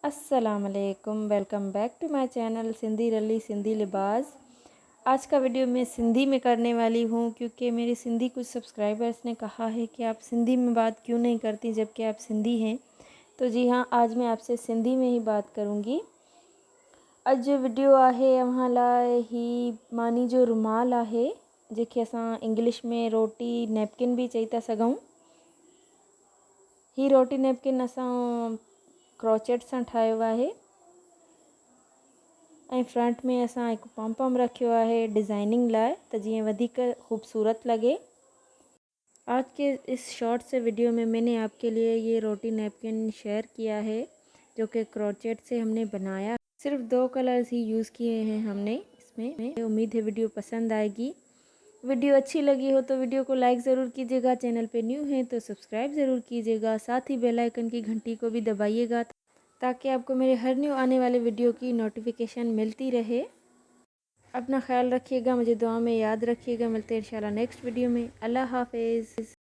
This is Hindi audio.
अस्सलाम वालेकुम, welcome back to my channel Sindhi Ralli Sindhi लिबास। आज का वीडियो मैं सिंधी में करने वाली हूँ क्योंकि मेरे सिंधी कुछ सब्सक्राइबर्स ने कहा है कि आप सिंधी में बात क्यों नहीं करती जबकि आप सिंधी हैं। तो जी हाँ, आज मैं आपसे सिंधी में ही बात करूँगी। अॼु जो वीडियो आहे अव्हां लाइ ही मानी जो रुमाल आहे, जेके असां इंग्लिश में रोटी नैपकिन भी चई था सघूं। ही रोटी नैपकिन असां क्रोचेट सां ठाहियो आहे ऐं फ्रंट में असां हिकु पॉम रखियो है डिज़ाइनिंग लाइ त जीअं वधीक खूबसूरत लगे। आज के इस शॉर्ट से वीडियो में मैंने आपके लिए ये रोटी नैपकिन शेयर किया है जो कि क्रोचेट से हमने बनाया। सिर्फ 2 कलर्स ही यूज़ किए हैं हमने इसमें। उम्मीद है वीडियो पसंद आएगी। वीडियो अच्छी लगी हो तो वीडियो को लाइक ज़रूर कीजिएगा, चैनल पे न्यू हैं तो सब्सक्राइब ज़रूर कीजिएगा, साथ ही बेल आइकन की घंटी को भी दबाइएगा ताकि आपको मेरे हर न्यू आने वाले वीडियो की नोटिफिकेशन मिलती रहे। अपना ख्याल रखिएगा, मुझे दुआ में याद रखिएगा। मिलते हैं इंशाल्लाह नेक्स्ट वीडियो में। अल्लाह हाफिज़।